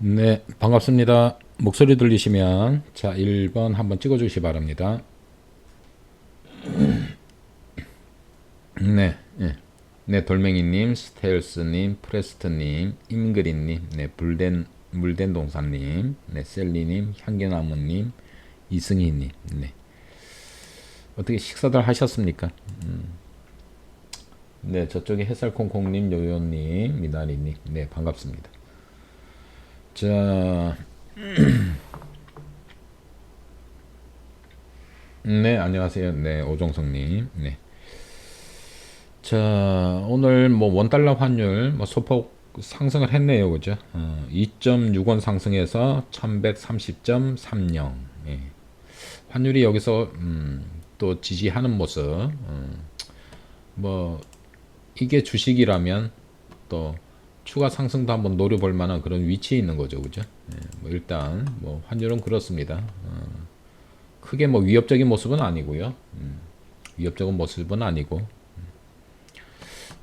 네, 반갑습니다. 목소리 들리시면 자, 1번 한번 찍어 주시기 바랍니다. 네, 예. 네, 돌멩이님, 스테일스님, 프레스트님, 임그린님, 네, 물된 동사님, 네, 셀리님, 향기나무님, 이승희님, 네. 어떻게 식사들 하셨습니까? 네, 저쪽에 햇살콩콩님, 요요님, 미나리님, 네, 반갑습니다. 자, 네, 안녕하세요. 네, 오종성님, 네. 자, 오늘 뭐 원달러 환율 뭐 소폭 상승을 했네요. 그죠? 2.6원 상승해서 1130.30. 예. 환율이 여기서 또 지지하는 모습. 뭐 이게 주식이라면 또 추가 상승도 한번 노려볼 만한 그런 위치에 있는 거죠. 그죠? 예. 뭐 일단 뭐 환율은 그렇습니다. 크게 뭐 위협적인 모습은 아니고요. 위협적인 모습은 아니고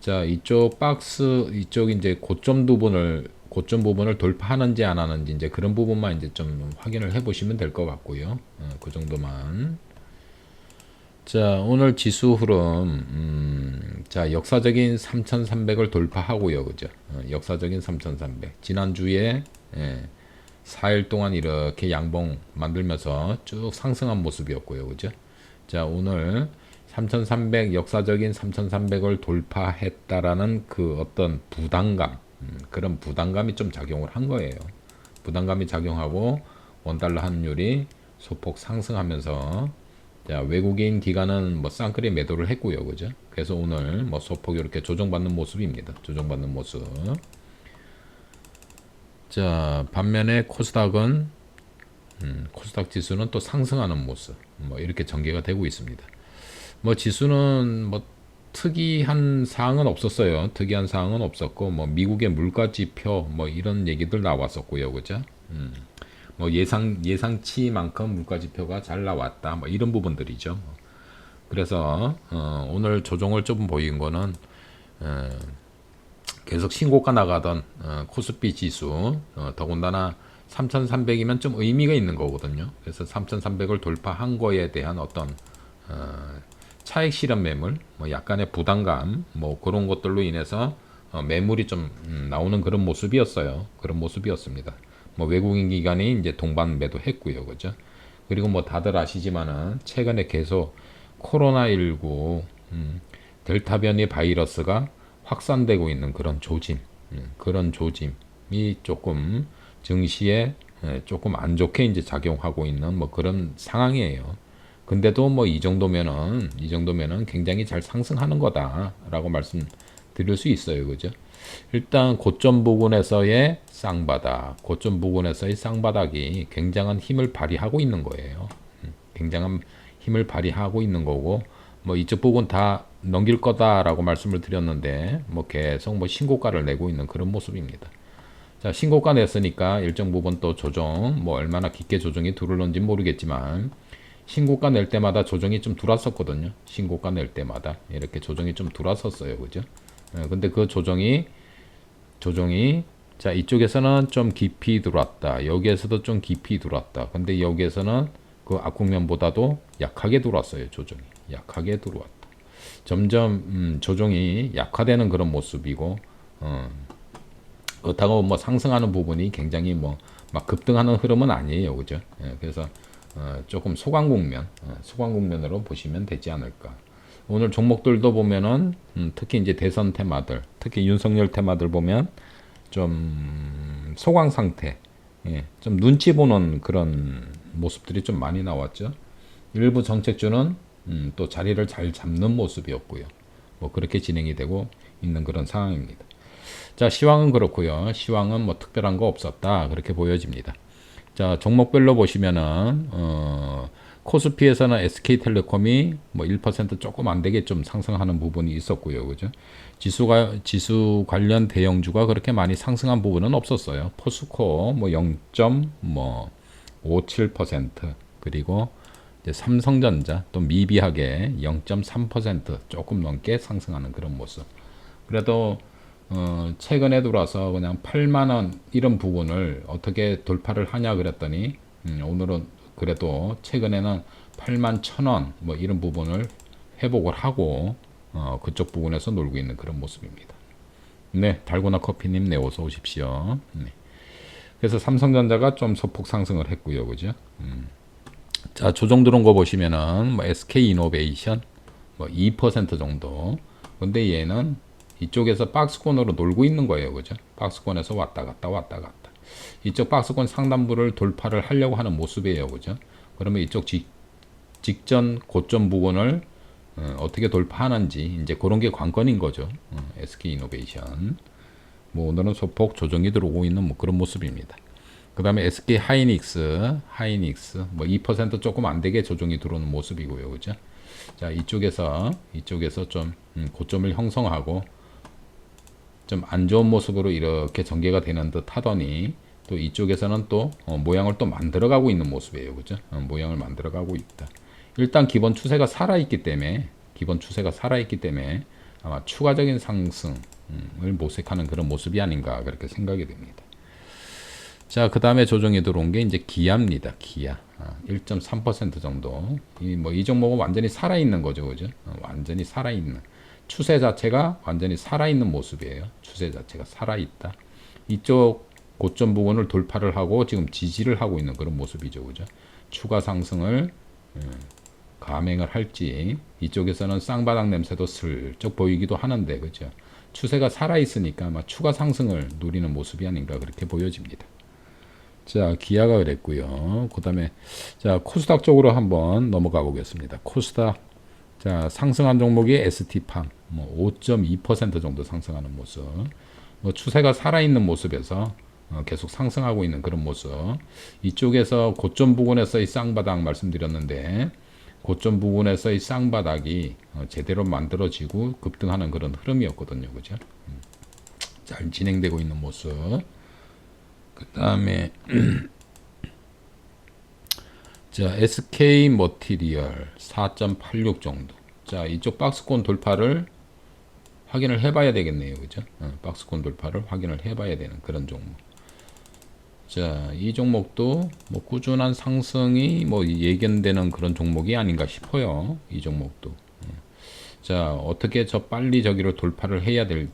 자, 이쪽 박스 이쪽 이제 고점 부분을 돌파하는지 안 하는지 이제 그런 부분만 이제 좀 확인을 해 보시면 될 것 같고요. 그 정도만. 자, 오늘 지수 흐름 자, 역사적인 3,300을 돌파하고요. 그죠? 역사적인 3,300. 지난주에 4일 동안 이렇게 양봉 만들면서 쭉 상승한 모습이었고요. 그죠? 자, 오늘 3,300 역사적인 3,300을 돌파했다라는 그 어떤 부담감, 그런 부담감이 좀 작용을 한 거예요. 부담감이 작용하고 원달러 환율이 소폭 상승하면서 자, 외국인 기관은 뭐 쌍끌이 매도를 했고요. 그죠? 그래서 오늘 뭐 소폭 이렇게 조정받는 모습입니다. 조정받는 모습. 자, 반면에 코스닥 지수는 또 상승하는 모습. 뭐 이렇게 전개가 되고 있습니다. 뭐 지수는 뭐 특이한 사항은 없었어요. 특이한 사항은 없었고 뭐 미국의 물가 지표 뭐 이런 얘기들 나왔었고요. 그죠? 뭐 예상치만큼 물가 지표가 잘 나왔다. 뭐 이런 부분들이죠. 그래서 오늘 조정을 좀 보인 거는 계속 신고가 나가던 코스피 지수 더군다나 3,300이면 좀 의미가 있는 거거든요. 그래서 3,300을 돌파한 거에 대한 어떤 차익 실현 매물, 뭐 약간의 부담감, 뭐 그런 것들로 인해서 매물이 좀 나오는 그런 모습이었어요. 그런 모습이었습니다. 뭐 외국인 기관이 이제 동반 매도했고요, 그죠? 그리고 뭐 다들 아시지만은 최근에 계속 코로나19 델타 변이 바이러스가 확산되고 있는 그런 조짐, 그런 조짐이 조금 증시에 조금 안 좋게 이제 작용하고 있는 뭐 그런 상황이에요. 근데도 뭐 이 정도면은 굉장히 잘 상승하는 거다라고 말씀드릴 수 있어요. 그죠? 일단 고점 부근에서의 쌍바닥이 굉장한 힘을 발휘하고 있는 거예요. 굉장한 힘을 발휘하고 있는 거고 뭐 이쪽 부분 다 넘길 거다라고 말씀을 드렸는데 뭐 계속 뭐 신고가를 내고 있는 그런 모습입니다. 자, 신고가 냈으니까 일정 부분 또 조정, 뭐 얼마나 깊게 조정이 들어올는지 모르겠지만 신고가 낼 때마다 조정이 좀 들어왔었거든요. 신고가 낼 때마다 이렇게 조정이 좀 들어왔었어요. 그죠? 근데 그 조정이 자, 이쪽에서는 좀 깊이 들어왔다. 여기에서도 좀 깊이 들어왔다. 근데 여기에서는 그 악국면보다도 약하게 들어왔어요. 조정이. 약하게 들어왔다. 점점 조정이 약화되는 그런 모습이고 그렇다고 뭐 상승하는 부분이 굉장히 뭐 막 급등하는 흐름은 아니에요. 그죠? 그래서 조금 소강국면으로 보시면 되지 않을까. 오늘 종목들도 보면은 특히 이제 대선 테마들, 특히 윤석열 테마들 보면 좀 소강 상태, 좀 눈치 보는 그런 모습들이 좀 많이 나왔죠. 일부 정책주는 또 자리를 잘 잡는 모습이었고요. 뭐 그렇게 진행이 되고 있는 그런 상황입니다. 자, 시황은 그렇고요. 시황은 뭐 특별한 거 없었다. 그렇게 보여집니다. 자, 종목별로 보시면은 코스피에서는 SK텔레콤이 뭐 1% 조금 안 되게 좀 상승하는 부분이 있었고요. 그죠? 지수 관련 대형주가 그렇게 많이 상승한 부분은 없었어요. 포스코 뭐 0.57% 그리고 이제 삼성전자 또 미비하게 0.3% 조금 넘게 상승하는 그런 모습. 그래도 최근에 들어와서 그냥 8만 원 이런 부분을 어떻게 돌파를 하냐 그랬더니 오늘은 그래도 최근에는 8만 1,000원 뭐 이런 부분을 회복을 하고 그쪽 부분에서 놀고 있는 그런 모습입니다. 네, 달고나 커피님 네, 어서 오십시오. 네. 그래서 삼성전자가 좀 소폭 상승을 했고요, 그죠? 자, 조정 들어온 거 보시면은 뭐 SK 이노베이션 뭐 2% 정도. 근데 얘는 이쪽에서 박스권으로 놀고 있는 거예요, 그죠? 박스권에서 왔다 갔다 왔다 갔다. 이쪽 박스권 상단부를 돌파를 하려고 하는 모습이에요, 그죠? 그러면 이쪽 직전 고점 부분을 어떻게 돌파하는지 이제 그런 게 관건인 거죠. SK 이노베이션. 뭐 오늘은 소폭 조정이 들어오고 있는 뭐 그런 모습입니다. 그 다음에 SK 하이닉스 뭐 2% 조금 안 되게 조정이 들어오는 모습이고요, 그죠? 자, 이쪽에서 좀 고점을 형성하고 좀 안 좋은 모습으로 이렇게 전개가 되는 듯 하더니 또 이쪽에서는 또 모양을 또 만들어가고 있는 모습이에요, 그죠? 모양을 만들어가고 있다. 일단 기본 추세가 살아있기 때문에 아마 추가적인 상승을 모색하는 그런 모습이 아닌가 그렇게 생각이 됩니다. 자, 그 다음에 조정이 들어온 게 이제 기아입니다. 기아 1.3% 정도. 이 종목은 완전히 살아있는 거죠, 그죠? 완전히 살아있는 추세 자체가 완전히 살아있는 모습이에요. 추세 자체가 살아있다. 이쪽 고점 부분을 돌파를 하고 지금 지지를 하고 있는 그런 모습이죠, 그죠? 추가 상승을 감행을 할지 이쪽에서는 쌍바닥 냄새도 슬쩍 보이기도 하는데, 그죠? 추세가 살아있으니까 아마 추가 상승을 노리는 모습이 아닌가 그렇게 보여집니다. 자, 기아가 그랬고요. 그 다음에 자, 코스닥 쪽으로 한번 넘어가 보겠습니다. 코스닥 자, 상승한 종목이 ST팜 뭐 5.2% 정도 상승하는 모습. 뭐 추세가 살아있는 모습에서 계속 상승하고 있는 그런 모습. 이쪽에서 고점 부분에서의 쌍바닥 말씀드렸는데 고점 부분에서의 쌍바닥이 제대로 만들어지고 급등하는 그런 흐름이었거든요, 그죠? 잘 진행되고 있는 모습. 그 다음에 자, SK 머티리얼 4.86 정도. 자, 이쪽 박스권 돌파를 확인을 해봐야 되겠네요, 그죠? 박스권 돌파를 확인을 해봐야 되는 그런 종목. 자, 이 종목도 뭐 꾸준한 상승이 뭐 예견되는 그런 종목이 아닌가 싶어요. 이 종목도. 자, 어떻게 빨리 저기를 돌파를 해야 될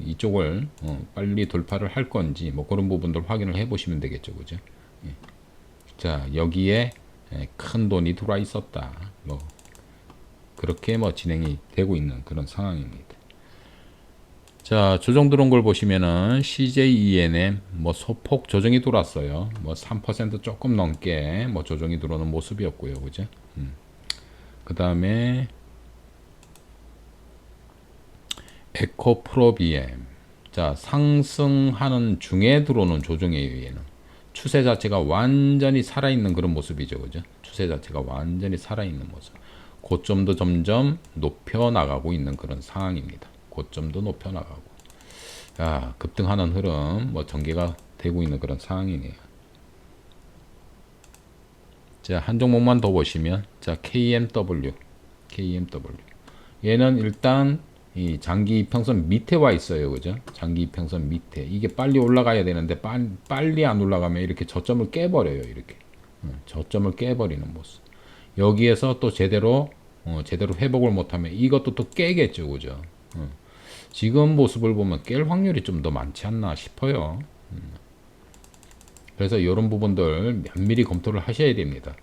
이쪽을 빨리 돌파를 할 건지 뭐 그런 부분들 확인을 해보시면 되겠죠, 그죠? 예. 자, 여기에 큰 돈이 들어와 있었다. 뭐 그렇게 뭐 진행이 되고 있는 그런 상황입니다. 자, 조정 들어온 걸 보시면은 CJENM 뭐 소폭 조정이 들어왔어요. 뭐 3% 조금 넘게 뭐 조정이 들어오는 모습이었고요, 그죠? 그 다음에 에코프로비엠. 자, 상승하는 중에 들어오는 조정이에요, 얘는. 추세 자체가 완전히 살아있는 그런 모습이죠, 그죠? 추세 자체가 완전히 살아있는 모습. 고점도 점점 높여 나가고 있는 그런 상황입니다. 고점도 높여 나가고. 자, 급등하는 흐름, 뭐 전개가 되고 있는 그런 상황이네요. 자, 한 종목만 더 보시면, 자, KMW. 얘는 일단 이 장기 이평선 밑에 와 있어요, 그죠? 장기 이평선 밑에. 이게 빨리 올라가야 되는데 빨리 안 올라가면 이렇게 저점을 깨버려요, 이렇게. 저점을 깨버리는 모습. 여기에서 또 제대로 회복을 못하면 이것도 또 깨겠죠, 그죠? 지금 모습을 보면 깰 확률이 좀 더 많지 않나 싶어요. 그래서 이런 부분들 면밀히 검토를 하셔야 됩니다.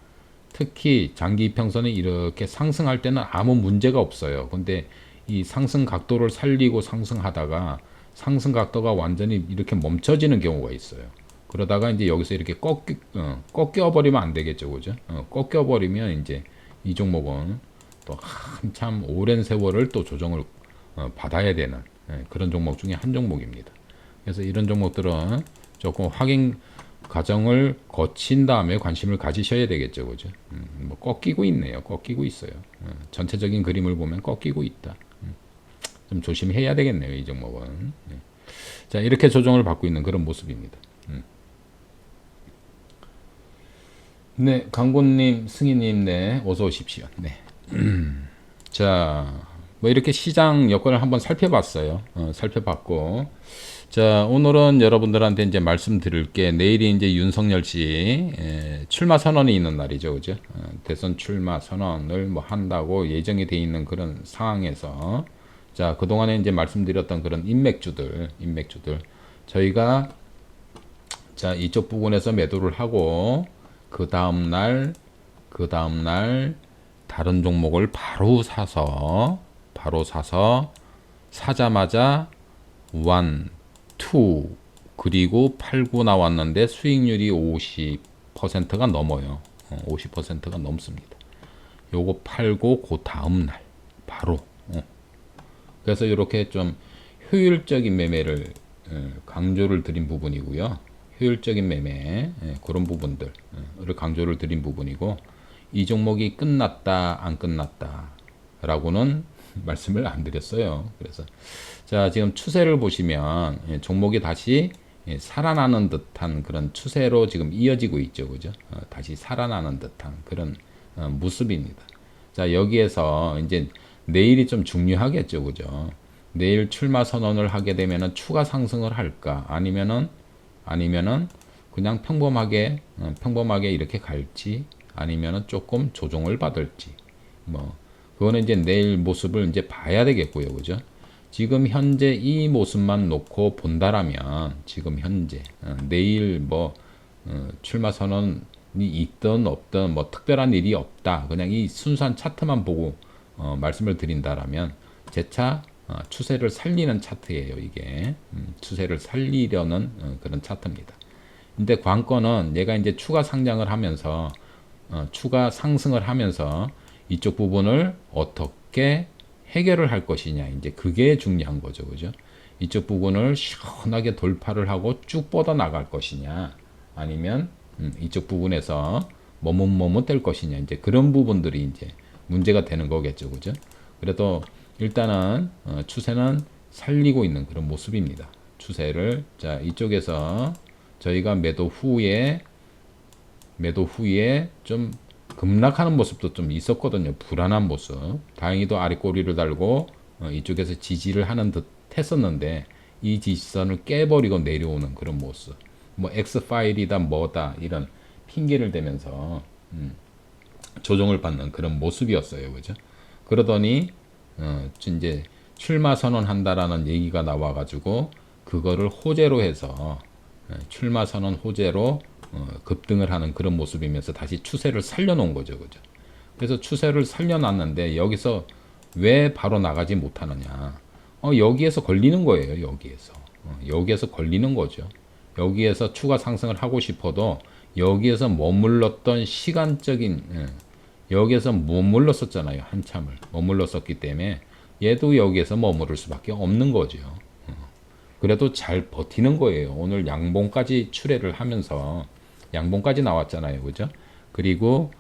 특히 장기 이평선이 이렇게 상승할 때는 아무 문제가 없어요. 근데 이 상승 각도를 살리고 상승하다가 상승 각도가 완전히 이렇게 멈춰지는 경우가 있어요. 그러다가 이제 여기서 이렇게 꺾여버리면 안 되겠죠, 그죠? 꺾여버리면 이제 이 종목은 또 한참 오랜 세월을 또 조정을 받아야 되는 그런 종목 중에 한 종목입니다. 그래서 이런 종목들은 조금 확인 과정을 거친 다음에 관심을 가지셔야 되겠죠, 그죠? 뭐 꺾이고 있네요, 꺾이고 있어요. 전체적인 그림을 보면 꺾이고 있다. 좀 조심해야 되겠네요, 이 종목은. 자, 이렇게 조정을 받고 있는 그런 모습입니다. 네, 강곤님, 승희님, 네, 어서 오십시오. 네. 자, 뭐 이렇게 시장 여건을 한번 살펴봤어요. 살펴봤고, 자, 오늘은 여러분들한테 이제 말씀드릴 게 내일이 이제 윤석열 씨 출마 선언이 있는 날이죠, 그죠? 대선 출마 선언을 뭐 한다고 예정이 돼 있는 그런 상황에서, 자, 그동안에 이제 말씀드렸던 그런 인맥주들 저희가 자, 이쪽 부분에서 매도를 하고 그 다음 날 다른 종목을 바로 사서 사자마자 1, 2 그리고 팔고 나왔는데 수익률이 50%가 넘어요. 50%가 넘습니다. 요거 팔고 그 다음 날 바로. 그래서 이렇게 좀 효율적인 매매를 강조를 드린 부분이고요. 효율적인 매매 그런 부분들을 강조를 드린 부분이고, 이 종목이 끝났다 안 끝났다 라고는 말씀을 안 드렸어요. 그래서 자, 지금 추세를 보시면 종목이 다시 살아나는 듯한 그런 추세로 지금 이어지고 있죠, 그죠? 다시 살아나는 듯한 그런 모습입니다. 자, 여기에서 이제 내일이 좀 중요하겠죠, 그죠? 내일 출마 선언을 하게 되면은 추가 상승을 할까, 아니면은 그냥 평범하게 이렇게 갈지, 아니면은 조금 조정을 받을지, 뭐 그거는 이제 내일 모습을 이제 봐야 되겠고요, 그죠? 지금 현재 이 모습만 놓고 본다라면 지금 현재 내일 뭐 출마 선언이 있든 없든 뭐 특별한 일이 없다, 그냥 이 순수한 차트만 보고 말씀을 드린다라면 재차 추세를 살리는 차트예요, 이게. 추세를 살리려는 그런 차트입니다. 근데 관건은 얘가 이제 추가 상장을 하면서 추가 상승을 하면서 이쪽 부분을 어떻게 해결을 할 것이냐, 이제 그게 중요한 거죠, 그죠? 이쪽 부분을 시원하게 돌파를 하고 쭉 뻗어 나갈 것이냐, 아니면 이쪽 부분에서 머뭇될 것이냐, 이제 그런 부분들이 이제 문제가 되는 거겠죠, 그죠? 그래도 일단은 추세는 살리고 있는 그런 모습입니다. 추세를, 자, 이쪽에서 저희가 매도 후에 좀 급락하는 모습도 좀 있었거든요. 불안한 모습. 다행히도 아래 꼬리를 달고 이쪽에서 지지를 하는 듯 했었는데, 이 지지선을 깨버리고 내려오는 그런 모습. 뭐 X 파일이다 뭐다 이런 핑계를 대면서 조정을 받는 그런 모습이었어요, 그죠? 그러더니 이제 출마 선언한다라는 얘기가 나와가지고 그거를 호재로 해서 출마 선언 호재로 급등을 하는 그런 모습이면서 다시 추세를 살려놓은 거죠, 그죠? 그래서 추세를 살려놨는데 여기서 왜 바로 나가지 못하느냐? 여기에서 걸리는 거예요, 여기에서 걸리는 거죠. 여기에서 추가 상승을 하고 싶어도 여기에서 머물렀던 시간적인 여기에서 머물렀었잖아요, 한참을 머물렀었기 때문에 얘도 여기에서 머무를 수밖에 없는 거죠. 그래도 잘 버티는 거예요. 오늘 양봉까지 출회를 하면서 양봉까지 나왔잖아요, 그죠? 그리고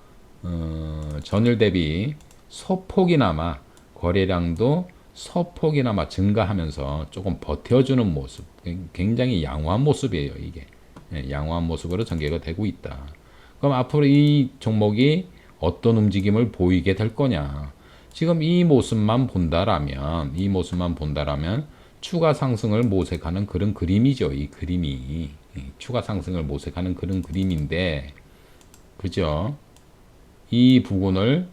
전일 대비 소폭이나마 거래량도 소폭이나마 증가하면서 조금 버텨주는 모습, 굉장히 양호한 모습이에요, 이게. 양호한 모습으로 전개가 되고 있다. 그럼 앞으로 이 종목이 어떤 움직임을 보이게 될 거냐? 지금 이 모습만 본다라면 추가 상승을 모색하는 그런 그림이죠. 이 그림이 추가 상승을 모색하는 그런 그림인데, 그죠? 이 부분을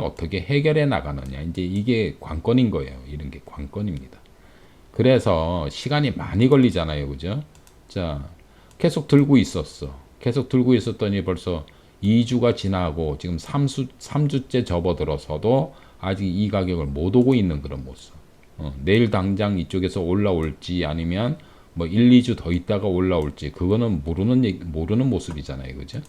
어떻게 해결해 나가느냐, 이제 이게 관건인 거예요. 이런 게 관건입니다. 그래서 시간이 많이 걸리잖아요, 그죠? 자, 계속 들고 있었더니 벌써 2주가 지나고 지금 3주째 접어들어서도 아직 이 가격을 못 오고 있는 그런 모습. 내일 당장 이쪽에서 올라올지 아니면 뭐 1, 2주 더 있다가 올라올지 그거는 모르는 모습이잖아요, 그죠?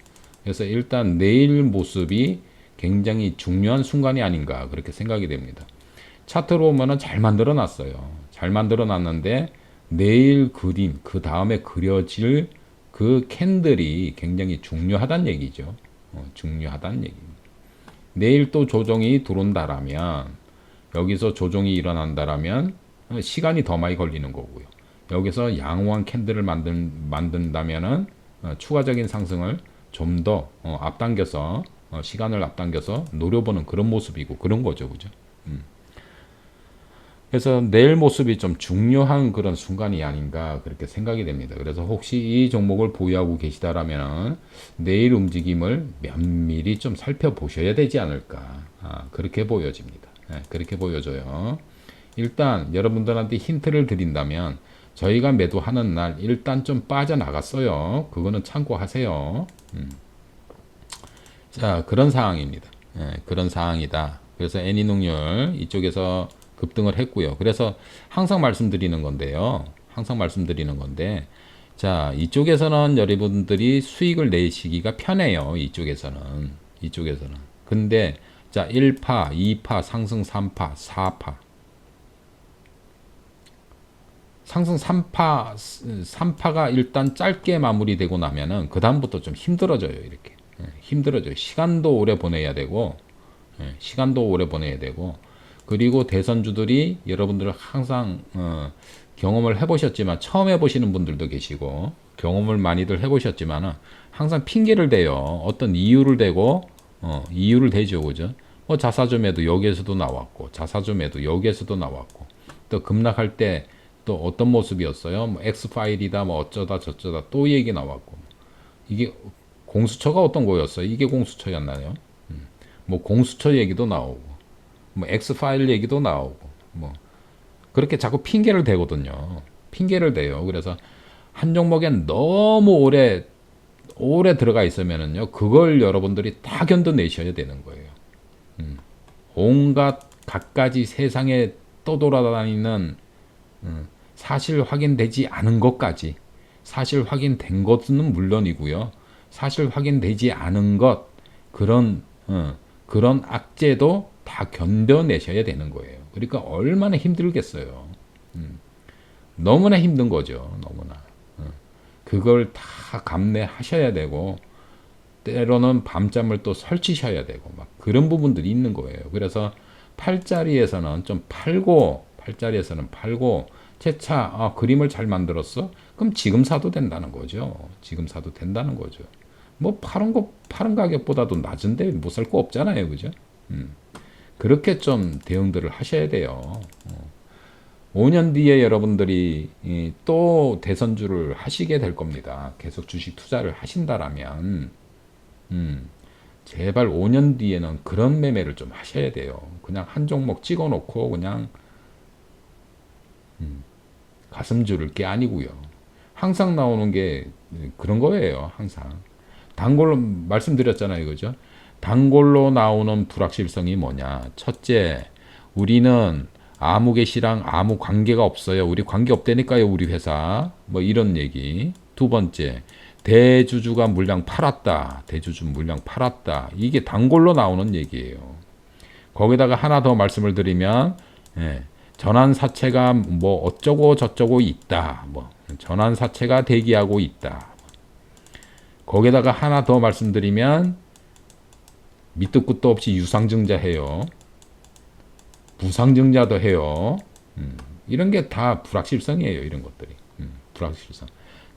그래서 일단 내일 모습이 굉장히 중요한 순간이 아닌가 그렇게 생각이 됩니다. 차트로 보면은 잘 만들어 놨어요. 잘 만들어 놨는데 내일 그림, 그 다음에 그려질 그 캔들이 굉장히 중요하다는 얘기죠. 중요하다는 얘기입니다. 내일 또 조정이 들어온다라면, 여기서 조정이 일어난다라면 시간이 더 많이 걸리는 거고요. 여기서 양호한 캔들을 만든다면은 추가적인 상승을 좀 더 앞당겨서 시간을 앞당겨서 노려보는 그런 모습이고 그런 거죠, 그죠? 그래서 내일 모습이 좀 중요한 그런 순간이 아닌가 그렇게 생각이 됩니다. 그래서 혹시 이 종목을 보유하고 계시다라면 내일 움직임을 면밀히 좀 살펴보셔야 되지 않을까. 그렇게 보여집니다. 그렇게 보여져요. 일단 여러분들한테 힌트를 드린다면 저희가 매도하는 날 일단 좀 빠져나갔어요. 그거는 참고하세요. 자, 그런 상황입니다. 그런 상황이다. 그래서 애니농률 이쪽에서 급등을 했고요. 그래서 항상 말씀드리는 건데요. 항상 말씀드리는 건데, 자, 이쪽에서는 여러분들이 수익을 내시기가 편해요. 이쪽에서는. 근데, 자, 1파, 2파, 상승 3파, 4파. 상승 3파가 일단 짧게 마무리되고 나면은, 그다음부터 좀 힘들어져요. 이렇게. 힘들어져요. 시간도 오래 보내야 되고, 그리고 대선주들이 여러분들 항상 경험을 해보셨지만 처음 해보시는 분들도 계시고 경험을 많이들 해보셨지만은 항상 핑계를 대요. 어떤 이유를 대고 이유를 대죠, 그죠? 뭐 자사주매도 여기에서도 나왔고 자사주매도 여기에서도 나왔고 또 급락할 때 또 어떤 모습이었어요? 뭐 X 파일이다, 뭐 어쩌다 저쩌다 또 얘기 나왔고 이게 공수처가 어떤 거였어요? 이게 공수처였나요? 뭐 공수처 얘기도 나오고 뭐 X파일 얘기도 나오고 뭐 그렇게 자꾸 핑계를 대거든요. 핑계를 대요. 그래서 한 종목엔 너무 오래 들어가 있으면은요. 그걸 여러분들이 다 견뎌내셔야 되는 거예요. 온갖 갖가지 세상에 떠돌아다니는 사실 확인되지 않은 것까지 사실 확인된 것은 물론이고요. 사실 확인되지 않은 것 그런 악재도 다 견뎌내셔야 되는 거예요. 그러니까 얼마나 힘들겠어요. 너무나 힘든 거죠. 너무나. 그걸 다 감내하셔야 되고 때로는 밤잠을 또 설치셔야 되고 막 그런 부분들이 있는 거예요. 그래서 팔자리에서는 팔고 채차 그림을 잘 만들었어? 그럼 지금 사도 된다는 거죠. 지금 사도 된다는 거죠. 뭐 파는 가격보다도 낮은데 못 살 거 없잖아요. 그죠? 그렇게 좀 대응들을 하셔야 돼요. 5년 뒤에 여러분들이 또 대선주를 하시게 될 겁니다. 계속 주식 투자를 하신다라면, 제발 5년 뒤에는 그런 매매를 좀 하셔야 돼요. 그냥 한 종목 찍어 놓고 그냥, 가슴 졸을 게 아니고요. 항상 나오는 게 그런 거예요. 항상. 단골로 말씀드렸잖아요. 그죠? 단골로 나오는 불확실성이 뭐냐? 첫째, 우리는 아무개시랑 아무 관계가 없어요. 우리 관계 없다니까요, 우리 회사. 뭐 이런 얘기. 두 번째, 대주주가 물량 팔았다. 대주주 물량 팔았다. 이게 단골로 나오는 얘기예요. 거기다가 하나 더 말씀을 드리면, 전환사채가 뭐 어쩌고 저쩌고 있다. 뭐 전환사채가 대기하고 있다. 거기다가 하나 더 말씀드리면 밑도 끝도 없이 유상증자 해요. 부상증자도 해요. 이런 게 다 불확실성이에요. 이런 것들이. 불확실성.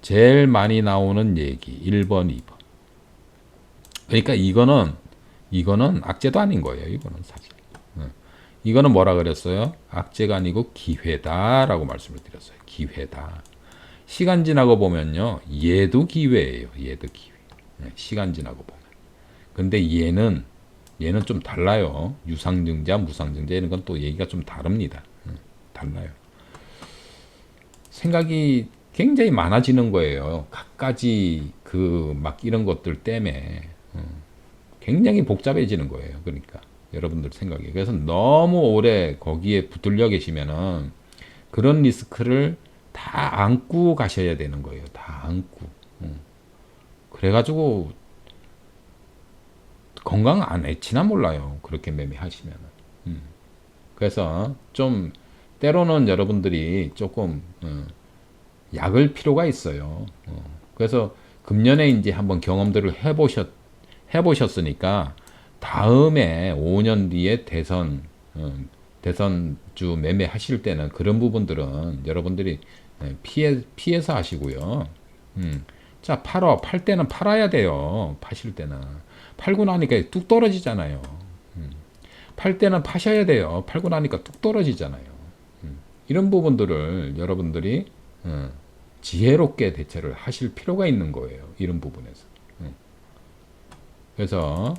제일 많이 나오는 얘기 1번, 2번. 그러니까 이거는 악재도 아닌 거예요. 이거는 사실. 이거는 뭐라 그랬어요? 악재가 아니고 기회다라고 말씀을 드렸어요. 기회다. 시간 지나고 보면요. 얘도 기회예요. 얘도 기회. 시간 지나고 보면. 근데 얘는 좀 달라요. 유상증자, 무상증자 이런 건 또 얘기가 좀 다릅니다. 달라요. 생각이 굉장히 많아지는 거예요. 갖가지 막 이런 것들 때문에 굉장히 복잡해지는 거예요. 그러니까 여러분들 생각이. 그래서 너무 오래 거기에 붙들려 계시면은 그런 리스크를 다 안고 가셔야 되는 거예요. 다 안고. 그래가지고 건강 안 해치나 몰라요. 그렇게 매매하시면은. 그래서 좀 때로는 여러분들이 조금 약을 필요가 있어요. 그래서 금년에 이제 한번 경험들을 해보셨으니까 다음에 5년 뒤에 대선주 매매하실 때는 그런 부분들은 여러분들이 피해서 하시고요. 자, 팔 때는 팔아야 돼요. 파실 때는. 팔고 나니까 뚝 떨어지잖아요. 팔 때는 파셔야 돼요. 팔고 나니까 뚝 떨어지잖아요. 이런 부분들을 여러분들이 지혜롭게 대처를 하실 필요가 있는 거예요. 이런 부분에서. 그래서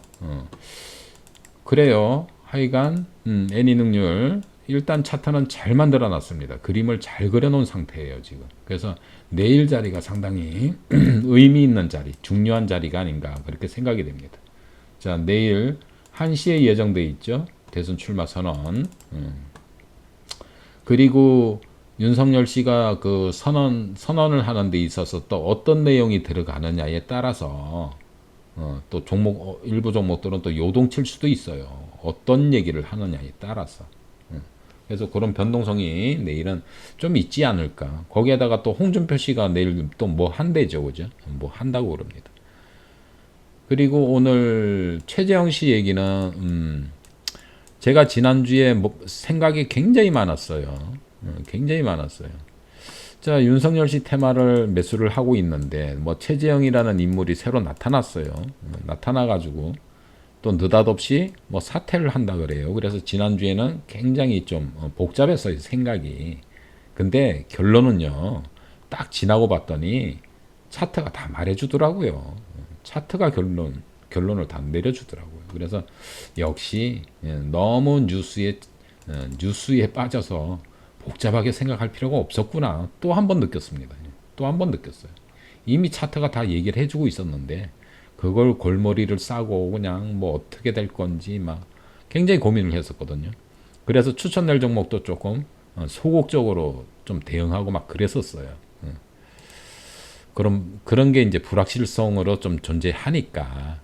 그래요. 하여간 애니 능률 일단 차트는 잘 만들어 놨습니다. 그림을 잘 그려 놓은 상태예요, 지금. 그래서 내일 자리가 상당히 의미 있는 자리, 중요한 자리가 아닌가 그렇게 생각이 됩니다. 자, 내일 1시에 예정돼 있죠. 대선 출마 선언. 그리고 윤석열 씨가 그 선언을 하는 데 있어서 또 어떤 내용이 들어가느냐에 따라서 또 일부 종목들은 또 요동칠 수도 있어요. 어떤 얘기를 하느냐에 따라서. 그래서 그런 변동성이 내일은 좀 있지 않을까. 거기에다가 또 홍준표 씨가 내일 또 뭐 한대죠, 그죠? 뭐 한다고 그럽니다. 그리고 오늘 최재형 씨 얘기는 제가 지난주에 생각이 굉장히 많았어요. 굉장히 많았어요. 자, 윤석열 씨 테마를 매수를 하고 있는데 뭐 최재형이라는 인물이 새로 나타났어요. 나타나가지고 또 느닷없이 뭐 사퇴를 한다 그래요. 그래서 지난주에는 굉장히 좀 복잡했어요, 생각이. 근데 결론은요, 딱 지나고 봤더니 차트가 다 말해주더라고요. 차트가 결론을 다 내려주더라고요. 그래서 역시 너무 뉴스에 빠져서 복잡하게 생각할 필요가 없었구나. 또 한 번 느꼈습니다. 또 한 번 느꼈어요. 이미 차트가 다 얘기를 해주고 있었는데 그걸 골머리를 싸고 그냥 뭐 어떻게 될 건지 막 굉장히 고민을 했었거든요. 그래서 추천될 종목도 조금 소극적으로 좀 대응하고 막 그랬었어요. 그런 게 이제 불확실성으로 좀 존재하니까.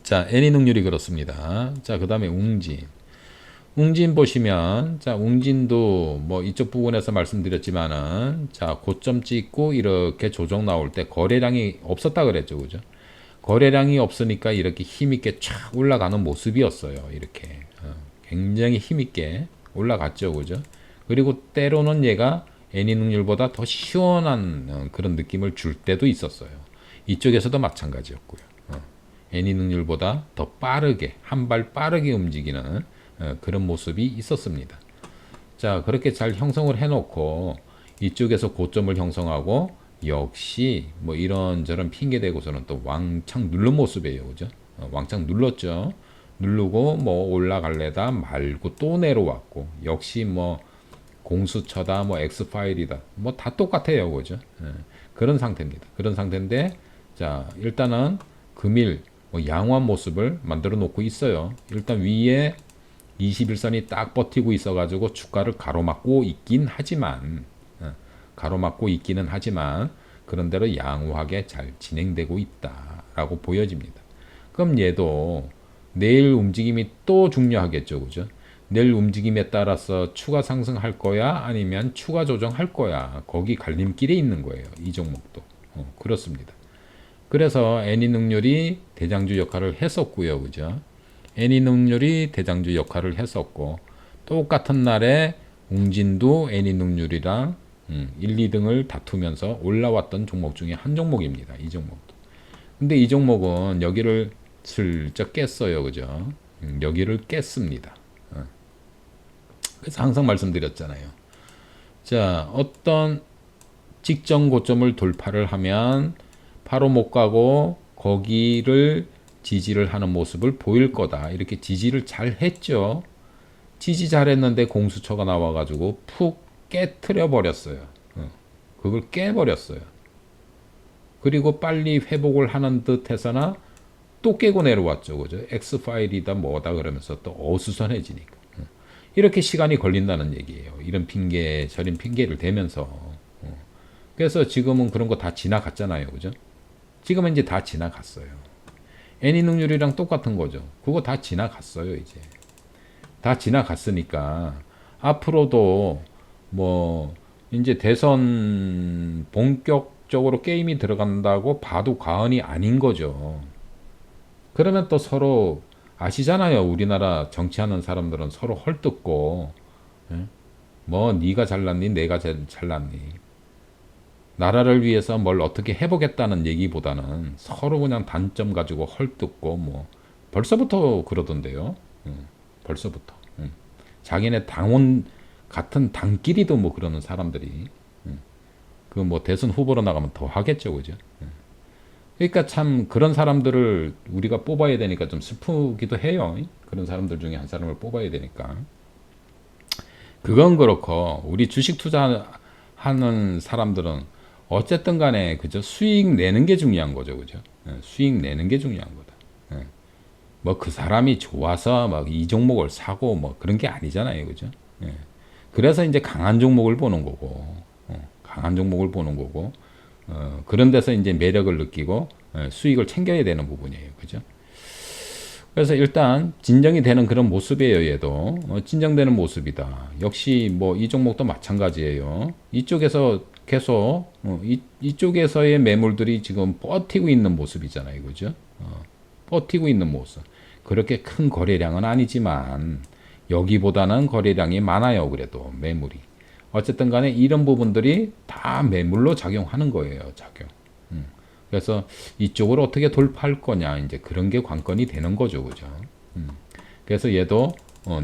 자, 애니 능률이 그렇습니다. 자, 그 다음에 웅진 보시면, 자, 웅진도 뭐 이쪽 부분에서 말씀드렸지만은, 자, 고점 찍고 이렇게 조정 나올 때 거래량이 없었다 그랬죠. 그죠? 거래량이 없으니까 이렇게 힘있게 촥 올라가는 모습이었어요. 이렇게. 굉장히 힘있게 올라갔죠. 그죠? 그리고 때로는 얘가 애니 능률보다 더 시원한 그런 느낌을 줄 때도 있었어요. 이쪽에서도 마찬가지였고요. 애니 능률보다 더 빠르게, 한 발 빠르게 움직이는 그런 모습이 있었습니다. 자, 그렇게 잘 형성을 해놓고 이쪽에서 고점을 형성하고 역시 뭐 이런저런 핑계 대고서는 또 왕창 누른 모습이에요. 그죠? 왕창 눌렀죠. 누르고 뭐 올라갈래다 말고 또 내려왔고 역시 뭐 공수처다 뭐 엑스파일이다 뭐 다 똑같아요. 그죠? 그런 상태입니다. 그런 상태인데 자, 일단은 금일 뭐 양호한 모습을 만들어 놓고 있어요. 일단 위에 21선이 딱 버티고 있어가지고 주가를 가로막고 있긴 하지만 그런대로 양호하게 잘 진행되고 있다라고 보여집니다. 그럼 얘도 내일 움직임이 또 중요하겠죠, 그죠? 내일 움직임에 따라서 추가 상승할 거야 아니면 추가 조정할 거야 거기 갈림길에 있는 거예요. 이 종목도 그렇습니다. 그래서 애니 능률이 대장주 역할을 했었고요, 그죠? 애니 능률이 대장주 역할을 했었고 똑같은 날에 웅진도 애니 능률이랑 1, 2등을 다투면서 올라왔던 종목 중에 한 종목입니다. 이 종목도. 근데 이 종목은 여기를 슬쩍 깼어요, 그죠? 여기를 깼습니다. 그래서 항상 말씀드렸잖아요. 자, 어떤 직전 고점을 돌파를 하면 바로 못 가고 거기를 지지를 하는 모습을 보일 거다. 이렇게 지지를 잘 했죠. 지지 잘했는데 공수처가 나와가지고 푹 깨트려 버렸어요. 그걸 깨버렸어요. 그리고 빨리 회복을 하는 듯 해서나 또 깨고 내려왔죠. 그죠? X파일이다 뭐다 그러면서 또 어수선해지니까. 이렇게 시간이 걸린다는 얘기예요. 이런 핑계, 저런 핑계를 대면서. 그래서 지금은 그런 거 다 지나갔잖아요. 그죠? 지금은 이제 다 지나갔어요. 애니 능률이랑 똑같은 거죠. 그거 다 지나갔어요, 이제. 다 지나갔으니까 앞으로도 뭐 이제 대선 본격적으로 게임이 들어간다고 봐도 과언이 아닌 거죠. 그러면 또 서로 아시잖아요. 우리나라 정치하는 사람들은 서로 헐뜯고 뭐 네가 잘났니 내가 잘났니 나라를 위해서 뭘 어떻게 해보겠다는 얘기보다는 서로 그냥 단점 가지고 헐뜯고 뭐 벌써부터 그러던데요. 벌써부터. 자기네 당원 같은 당끼리도 뭐 그러는 사람들이 그 뭐 대선 후보로 나가면 더 하겠죠, 그죠? 그러니까 참 그런 사람들을 우리가 뽑아야 되니까 좀 슬프기도 해요. 그런 사람들 중에 한 사람을 뽑아야 되니까. 그건 그렇고 우리 주식 투자하는 사람들은 어쨌든 간에 그죠? 수익 내는 게 중요한 거죠, 그죠? 수익 내는 게 중요한 거다. 뭐 그 사람이 좋아서 막 이 종목을 사고 뭐 그런 게 아니잖아요, 그죠? 그래서 이제 강한 종목을 보는 거고, 강한 종목을 보는 거고, 그런 데서 이제 매력을 느끼고 수익을 챙겨야 되는 부분이에요, 그죠? 그래서 일단 진정이 되는 그런 모습이에요, 얘도. 진정되는 모습이다. 역시 뭐 이 종목도 마찬가지예요. 이쪽에서 계속 이쪽에서의 매물들이 지금 버티고 있는 모습이잖아요, 그죠? 버티고 있는 모습. 그렇게 큰 거래량은 아니지만 여기보다는 거래량이 많아요, 그래도 매물이. 어쨌든 간에 이런 부분들이 다 매물로 작용하는 거예요, 작용. 그래서 이쪽으로 어떻게 돌파할 거냐, 이제 그런 게 관건이 되는 거죠, 그죠? 그래서 얘도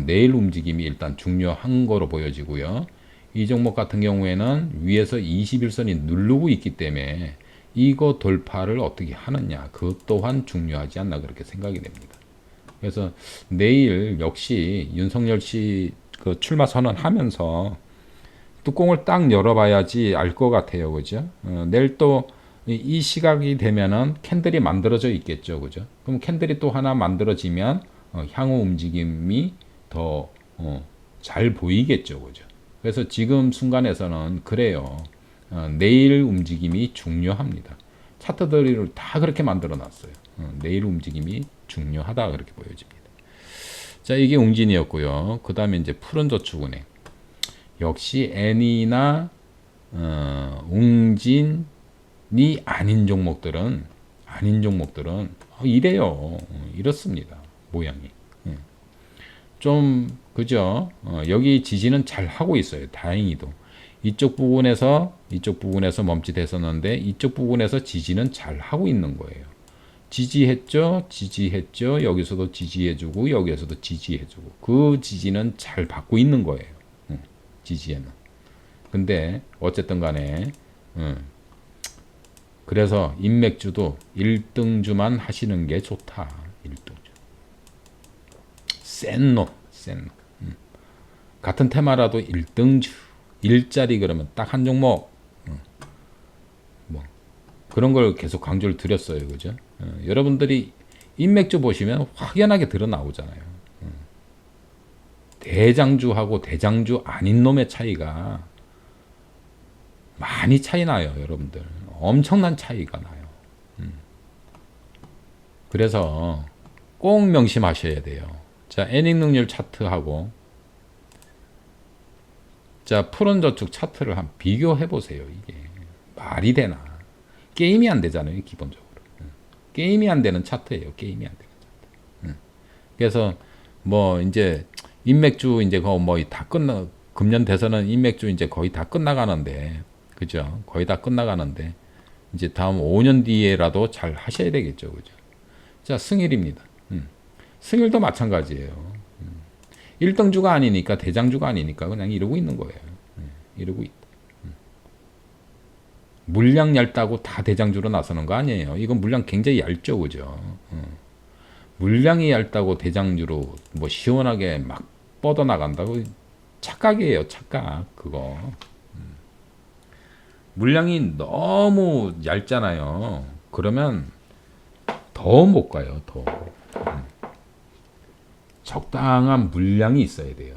내일 움직임이 일단 중요한 거로 보여지고요. 이 종목 같은 경우에는 위에서 21선이 누르고 있기 때문에 이거 돌파를 어떻게 하느냐, 그것 또한 중요하지 않나 그렇게 생각이 됩니다. 그래서 내일 역시 윤석열 씨 그 출마 선언하면서 뚜껑을 딱 열어봐야지 알 것 같아요, 그죠? 내일 또 이 시각이 되면은 캔들이 만들어져 있겠죠, 그죠? 그럼 캔들이 또 하나 만들어지면 향후 움직임이 더 잘 보이겠죠, 그죠? 그래서 지금 순간에서는 그래요. 내일 움직임이 중요합니다. 차트들을 다 그렇게 만들어 놨어요. 내일 움직임이 중요하다 그렇게 보여집니다. 자, 이게 웅진이었고요. 그 다음에 이제 푸른저축은행. 역시 N이나 웅진이 아닌 종목들은 이래요. 이렇습니다. 모양이. 좀 그죠? 여기 지지는 잘 하고 있어요. 다행히도. 이쪽 부분에서 멈칫했었는데 이쪽 부분에서 지지는 잘 하고 있는 거예요. 지지했죠. 여기서도 지지해주고 여기에서도 지지해주고 그 지지는 잘 받고 있는 거예요. 지지에는. 근데 어쨌든 간에 그래서 인맥주도 1등주만 하시는 게 좋다. 1등주. 센 놈. 같은 테마라도 1등주. 일자리 그러면 딱 한 종목. 뭐 그런 걸 계속 강조를 드렸어요. 그죠? 여러분들이 인맥주 보시면 확연하게 드러나오잖아요. 대장주하고 대장주 아닌 놈의 차이가 많이 차이 나요, 여러분들. 엄청난 차이가 나요. 그래서 꼭 명심하셔야 돼요. 자, 에닝 능률 차트하고 자, 푸른저축 차트를 한번 비교해 보세요. 이게 말이 되나? 게임이 안 되잖아요, 기본적으로. 게임이 안 되는 차트예요. 게임이 안 되는 차트. 그래서 뭐 이제 인맥주 이제 거의 다 금년 대선은 인맥주 이제 거의 다 끝나가는데, 그죠? 거의 다 끝나가는데 이제 다음 5년 뒤에라도 잘 하셔야 되겠죠, 그죠? 자, 승일입니다. 승일도 마찬가지예요. 1등주가 아니니까 대장주가 아니니까 그냥 이러고 있는 거예요. 이러고 있다. 물량 얇다고 다 대장주로 나서는 거 아니에요. 이건 물량 굉장히 얇죠, 그죠? 물량이 얇다고 대장주로 뭐 시원하게 막 뻗어 나간다고 착각이에요, 착각. 그거. 물량이 너무 얇잖아요. 그러면 더 못 가요, 더. 적당한 물량이 있어야 돼요.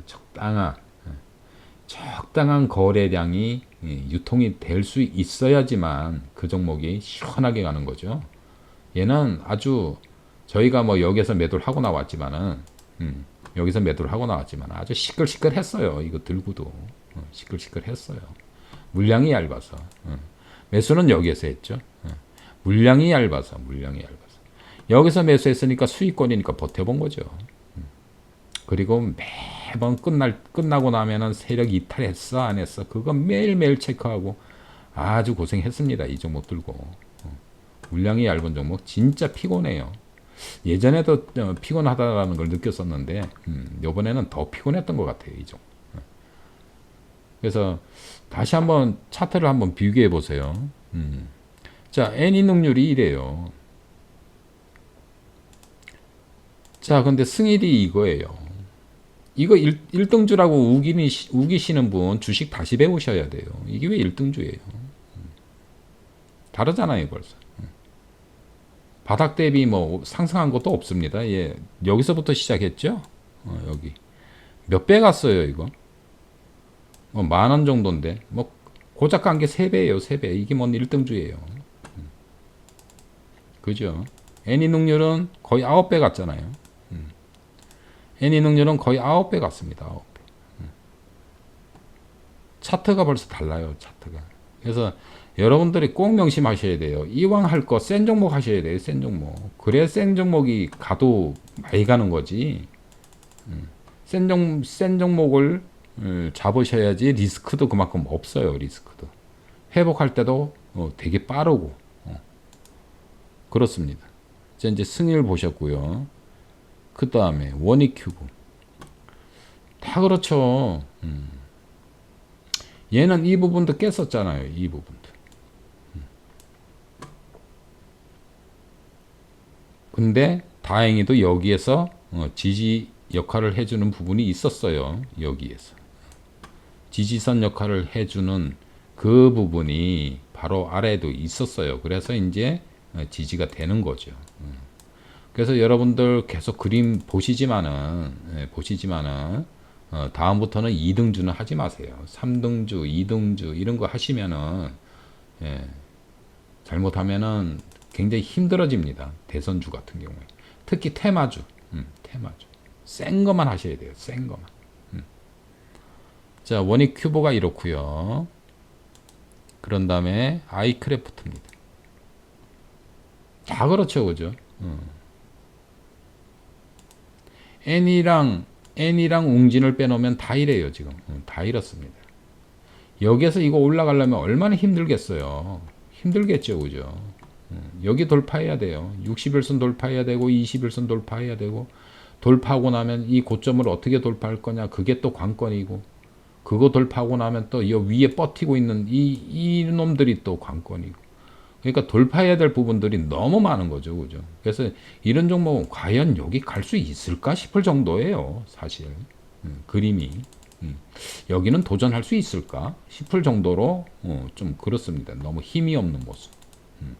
적당한 거래량이 유통이 될 수 있어야지만 그 종목이 시원하게 가는 거죠. 얘는 아주 저희가 뭐 여기서 매도를 하고 나왔지만은 아주 시끌시끌했어요. 이거 들고도 시끌시끌했어요. 물량이 얇아서 매수는 여기에서 했죠. 물량이 얇아서 여기서 매수했으니까 수익권이니까 버텨본 거죠. 그리고 매번 끝나고 나면은 세력 이탈했어 안 했어 그거 매일매일 체크하고 아주 고생했습니다. 이 종목 들고 물량이 얇은 종목 진짜 피곤해요. 예전에도 피곤하다라는 걸 느꼈었는데 이번에는 더 피곤했던 것 같아요. 이 종. 그래서 다시 한번 차트를 한번 비교해 보세요. 자, N이 능률이 이래요. 자, 근데 승일이 이거예요. 이거 1등주라고 우기시는 분 주식 다시 배우셔야 돼요. 이게 왜 1등주예요? 다르잖아요, 벌써. 바닥 대비 뭐 상승한 것도 없습니다. 예, 여기서부터 시작했죠? 여기. 몇 배 갔어요, 이거? 뭐 10,000원 정도인데. 뭐 고작 간 게 3배예요, 3배. 이게 뭔 1등주예요. 그죠? 애니 능률은 거의 9배 갔잖아요. 애니 능률은 거의 9배 갔습니다. 9배. 차트가 벌써 달라요, 차트가. 그래서 여러분들이 꼭 명심하셔야 돼요. 이왕 할 거 센 종목 하셔야 돼요, 센 종목. 그래 센 종목이 가도 많이 가는 거지. 센 종목을 잡으셔야지 리스크도 그만큼 없어요, 리스크도. 회복할 때도 되게 빠르고. 그렇습니다. 자, 이제 승일 보셨고요. 그 다음에 원익큐브. 다 그렇죠. 얘는 이 부분도 깼었잖아요, 이 부분도. 근데 다행히도 여기에서 지지 역할을 해주는 부분이 있었어요. 여기에서 지지선 역할을 해주는 그 부분이 바로 아래에도 있었어요. 그래서 이제 지지가 되는 거죠. 그래서 여러분들 계속 그림 보시지만은 다음부터는 2등주는 하지 마세요. 3등주, 2등주 이런 거 하시면은 잘못하면은 굉장히 힘들어집니다. 대선주 같은 경우에. 특히 테마주. 센 것만 하셔야 돼요. 센 것만. 자, 원익 큐브가 이렇고요. 그런 다음에 아이크래프트입니다. 다 그렇죠. 그죠? N이랑 웅진을 빼놓으면 다 이래요. 지금. 다 이렇습니다. 여기에서 이거 올라가려면 얼마나 힘들겠어요. 힘들겠죠. 그죠? 여기 돌파해야 돼요. 60일선 돌파해야 되고 21선 돌파해야 되고 돌파하고 나면 이 고점을 어떻게 돌파할 거냐 그게 또 관건이고 그거 돌파하고 나면 또 이 위에 버티고 있는 이 놈들이 또 관건이고 그러니까 돌파해야 될 부분들이 너무 많은 거죠. 그죠? 그래서 이런 종목은 과연 여기 갈 수 있을까 싶을 정도예요. 사실 그림이 여기는 도전할 수 있을까 싶을 정도로 좀 그렇습니다. 너무 힘이 없는 모습.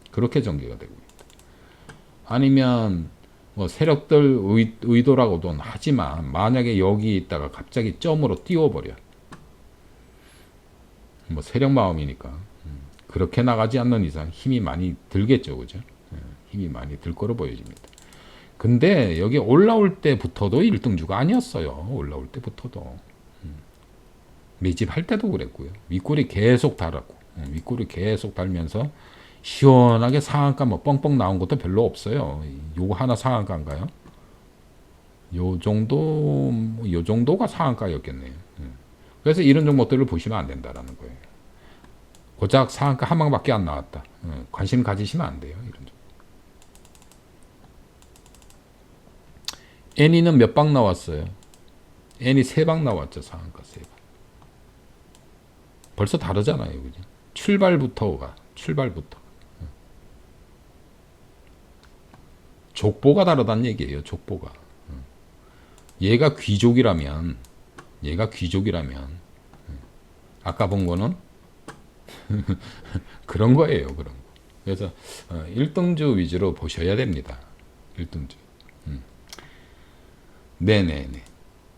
그렇게 전개가 되고 있다. 아니면 뭐 세력들 의도라고도 하지만 만약에 여기 있다가 갑자기 점으로 띄워버려. 뭐 세력 마음이니까 그렇게 나가지 않는 이상 힘이 많이 들겠죠. 그죠? 힘이 많이 들 거로 보여집니다. 근데 여기 올라올 때부터도 1등주가 아니었어요. 올라올 때부터도. 매집할 때도 그랬고요. 윗골이 계속 달았고 윗골이 계속 달면서 시원하게 상한가 뭐 뻥뻥 나온 것도 별로 없어요. 요거 하나 상한가인가요? 요 정도가 상한가였겠네요. 그래서 이런 종목들을 보시면 안 된다라는 거예요. 고작 상한가 한 방밖에 안 나왔다. 관심 가지시면 안 돼요. 이런 종목. N이는 몇 방 나왔어요? N이 3방 나왔죠. 상한가 3방. 벌써 다르잖아요. 그죠? 출발부터. 족보가 다르다는 얘기예요. 족보가. 얘가 귀족이라면 아까 본 거는 그런 거예요. 그런 거. 그래서 1등주 위주로 보셔야 됩니다. 1등주. 네네네.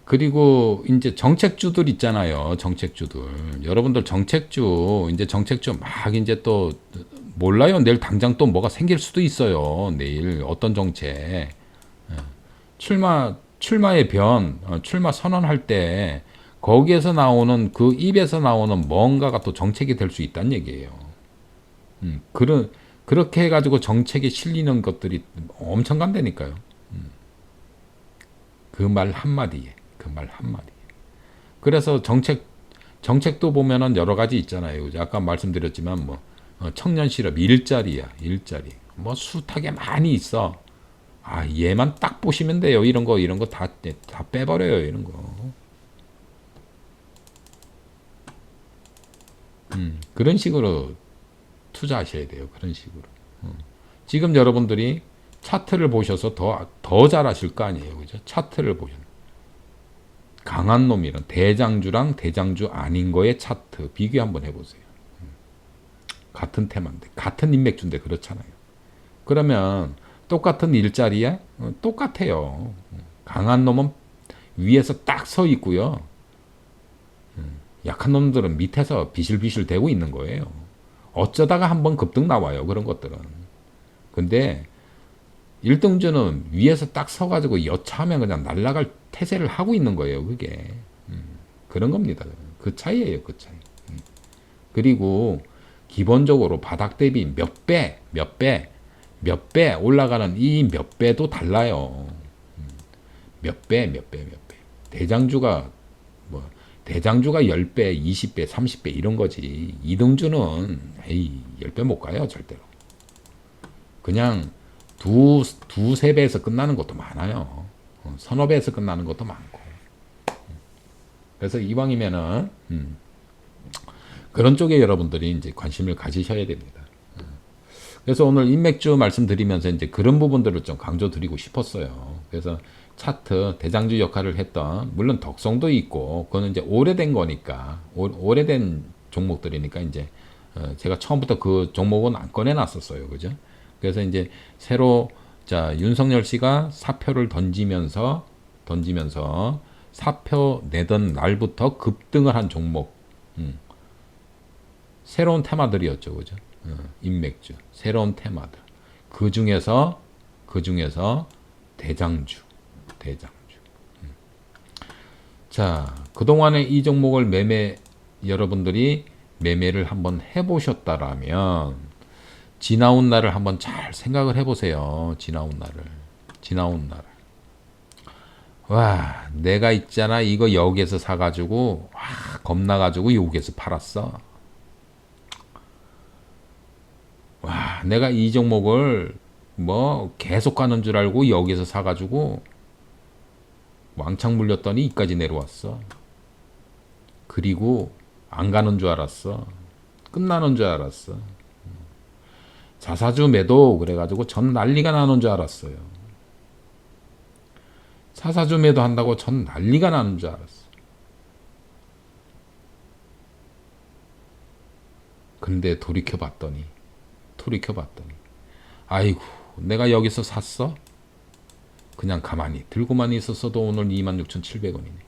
그리고 이제 정책주들 있잖아요. 정책주들. 여러분들 정책주 막 이제 또 몰라요. 내일 당장 또 뭐가 생길 수도 있어요. 내일 어떤 정책. 출마의 출마 선언할 때 거기에서 나오는 그 입에서 나오는 뭔가가 또 정책이 될 수 있다는 얘기예요. 그렇게 해가지고 정책에 실리는 것들이 엄청 간다니까요. 그 말 한마디에. 그래서 정책도 보면은 여러 가지 있잖아요. 아까 말씀드렸지만 뭐 청년 실업 일자리 뭐 숱하게 많이 있어. 아, 얘만 딱 보시면 돼요. 이런 거 다 빼버려요. 이런 거. 그런 식으로 투자하셔야 돼요. 그런 식으로. 지금 여러분들이 차트를 보셔서 더 잘하실 거 아니에요. 그죠? 차트를 보셔. 강한 놈이랑 대장주랑 대장주 아닌 거의 차트 비교 한번 해보세요. 같은 테마인데, 같은 인맥주인데 그렇잖아요. 그러면 똑같은 일자리에 똑같아요. 강한 놈은 위에서 딱 서 있고요. 약한 놈들은 밑에서 비실비실 대고 있는 거예요. 어쩌다가 한번 급등 나와요. 그런 것들은. 근데 1등주는 위에서 딱 서가지고 여차하면 그냥 날아갈 태세를 하고 있는 거예요. 그게. 그런 겁니다. 그 차이예요. 그 차이. 그리고 기본적으로 바닥 대비 몇 배 올라가는 이 몇 배도 달라요. 몇 배. 대장주가 뭐 대장주가 10배, 20배, 30배 이런 거지. 2등주는 에이 10배 못 가요. 절대로. 그냥 두세 배에서 끝나는 것도 많아요. 서너 배에서 끝나는 것도 많고. 그래서 이왕이면은 그런 쪽에 여러분들이 이제 관심을 가지셔야 됩니다. 그래서 오늘 인맥주 말씀드리면서 이제 그런 부분들을 좀 강조드리고 싶었어요. 그래서 차트 대장주 역할을 했던 물론 덕성도 있고 그거는 이제 오래된 거니까 오래된 종목들이니까 이제 제가 처음부터 그 종목은 안 꺼내놨었어요, 그죠? 그래서 이제 새로 자 윤석열 씨가 사표를 던지면서 사표 내던 날부터 급등을 한 종목, 새로운 테마들이었죠, 그죠? 인맥주 새로운 테마들 그 중에서 대장주. 자, 그동안에 이 종목을 여러분들이 매매를 한번 해보셨다라면, 지나온 날을 한번 잘 생각을 해보세요. 지나온 날을. 와, 내가 있잖아. 이거 여기에서 사가지고, 와, 겁나가지고 여기에서 팔았어. 와, 내가 이 종목을 뭐 계속 가는 줄 알고 여기에서 사가지고, 왕창 물렸더니 이까지 내려왔어. 그리고 안 가는 줄 알았어. 끝나는 줄 알았어. 자사주 매도 그래가지고 전 난리가 나는 줄 알았어요. 자사주 매도 한다고 전 난리가 나는 줄 알았어. 근데 돌이켜봤더니 아이고 내가 여기서 샀어? 그냥 가만히 들고만 있었어도 오늘 26,700원이네.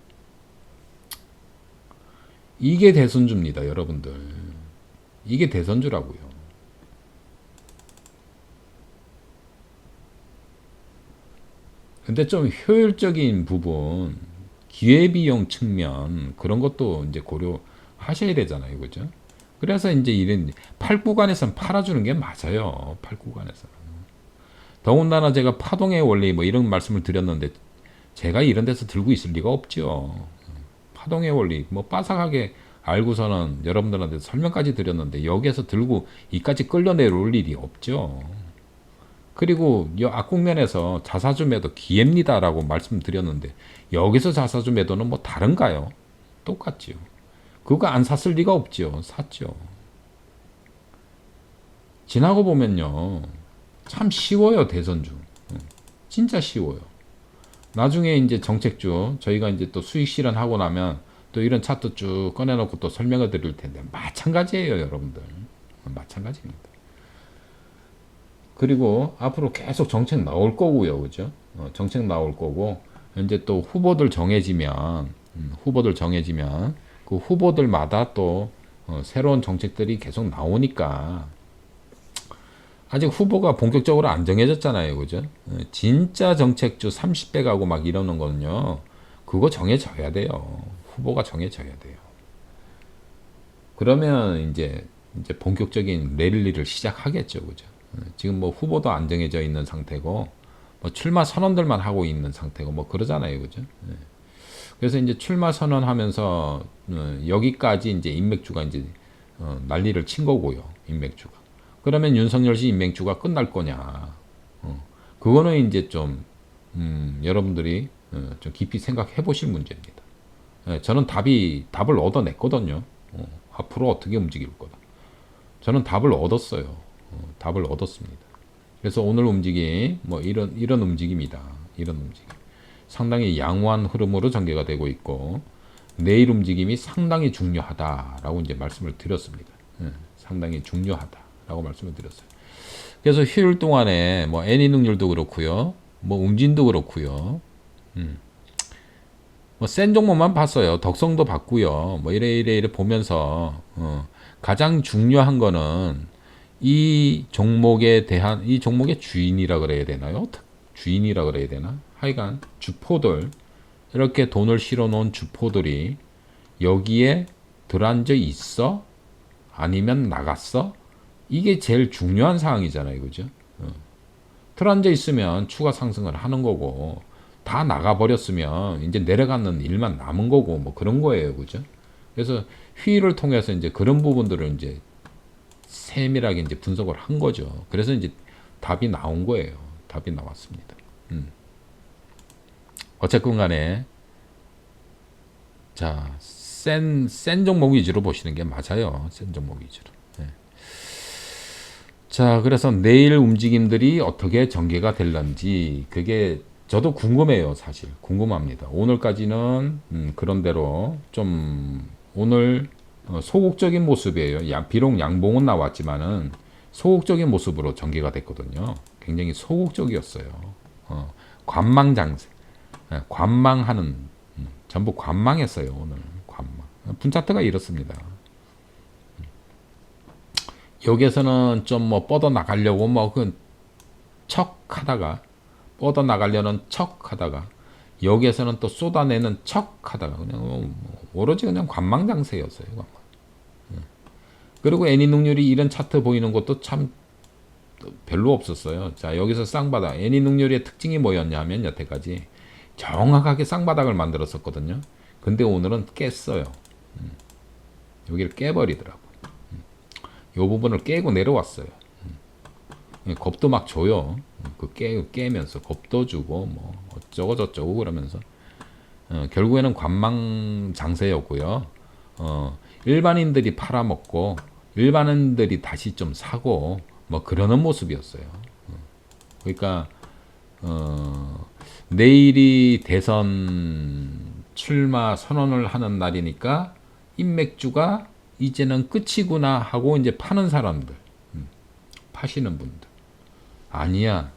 이게 대선주입니다, 여러분들. 이게 대선주라고요. 근데 좀 효율적인 부분, 기회비용 측면 그런 것도 이제 고려하셔야 되잖아요, 그죠? 그래서 이제 이런 팔구간에서는 팔아주는 게 맞아요. 팔구간에서는. 더군다나 제가 파동의 원리 뭐 이런 말씀을 드렸는데 제가 이런 데서 들고 있을 리가 없죠. 파동의 원리 뭐 빠삭하게 알고서는 여러분들한테 설명까지 드렸는데 여기에서 들고 이까지 끌려내올 일이 없죠. 그리고 이 악국면에서 자사주 매도 기회입니다라고 말씀드렸는데 여기서 자사주 매도는 뭐 다른가요? 똑같지요. 그거 안 샀을 리가 없죠. 샀죠. 지나고 보면요. 참 쉬워요, 대선주. 진짜 쉬워요. 나중에 이제 정책주, 저희가 이제 또 수익 실현하고 나면 또 이런 차트 쭉 꺼내놓고 또 설명을 드릴 텐데, 마찬가지예요, 여러분들. 마찬가지입니다. 그리고 앞으로 계속 정책 나올 거고요, 그죠? 정책 나올 거고, 이제 또 후보들 정해지면, 그 후보들마다 또 새로운 정책들이 계속 나오니까, 아직 후보가 본격적으로 안 정해졌잖아요. 그죠? 진짜 정책주 30배 가고 막 이러는 거는요. 그거 정해져야 돼요. 후보가 정해져야 돼요. 그러면 이제 본격적인 랠리를 시작하겠죠. 그죠? 지금 뭐 후보도 안 정해져 있는 상태고, 뭐 출마 선언들만 하고 있는 상태고, 뭐 그러잖아요. 그죠? 그래서 이제 출마 선언하면서, 여기까지 이제 인맥주가 이제, 난리를 친 거고요. 인맥주가. 그러면 윤석열 씨 인맥주가 끝날 거냐. 그거는 이제 좀 여러분들이 좀 깊이 생각해 보실 문제입니다. 예, 저는 답을 얻어냈거든요. 앞으로 어떻게 움직일 거다. 저는 답을 얻었어요. 답을 얻었습니다. 그래서 오늘 움직임 뭐 이런 움직임이다. 이런 움직임. 상당히 양호한 흐름으로 전개가 되고 있고 내일 움직임이 상당히 중요하다라고 이제 말씀을 드렸습니다. 상당히 중요하다라고 말씀을 드렸어요. 그래서 휴일 동안에 뭐 애니 능률도 그렇고요, 뭐 웅진도 그렇고요, 뭐 센 종목만 봤어요. 덕성도 봤고요. 뭐 이래 보면서 가장 중요한 거는 이 종목에 대한 이 종목의 주인이라 그래야 되나요? 주인이라 그래야 되나? 하여간 주포들 이렇게 돈을 실어 놓은 주포들이 여기에 들어앉아 있어? 아니면 나갔어? 이게 제일 중요한 사항이잖아요. 그죠? 들어앉아 있으면 추가 상승을 하는 거고 다 나가버렸으면 이제 내려가는 일만 남은 거고 뭐 그런 거예요. 그죠? 그래서 회의를 통해서 이제 그런 부분들을 이제 세밀하게 이제 분석을 한 거죠. 그래서 이제 답이 나온 거예요. 답이 나왔습니다. 어쨌건 간에 자, 센 종목 위주로 보시는 게 맞아요. 센 종목 위주로. 네. 자, 그래서 내일 움직임들이 어떻게 전개가 될런지 그게 저도 궁금해요. 사실 궁금합니다. 오늘까지는 그런 대로 좀 오늘 소극적인 모습이에요. 비록 양봉은 나왔지만은 소극적인 모습으로 전개가 됐거든요. 굉장히 소극적이었어요. 관망 장세, 관망하는 전부 관망했어요. 오늘 관망. 분차트가 이렇습니다. 여기에서는 좀 뭐 뻗어 나가려고 뭐 그 척 하다가 뻗어 나가려는 척 하다가 여기에서는 또 쏟아내는 척 하다가 그냥 오로지 그냥 관망 장세였어요. 관망. 그리고 애니 능률이 이런 차트 보이는 것도 참 별로 없었어요. 자, 여기서 쌍바닥. 애니 능률의 특징이 뭐였냐 하면 여태까지 정확하게 쌍바닥을 만들었었거든요. 근데 오늘은 깼어요. 여기를 깨버리더라고요. 이 부분을 깨고 내려왔어요. 겁도 막 줘요. 그 깨면서 겁도 주고 뭐 어쩌고 저쩌고 그러면서 결국에는 관망 장세였고요. 일반인들이 팔아먹고 일반인들이 다시 좀 사고 뭐 그러는 모습이었어요. 그러니까 내일이 대선 출마 선언을 하는 날이니까 인맥주가 이제는 끝이구나 하고 이제 파는 사람들, 파시는 분들. 아니야.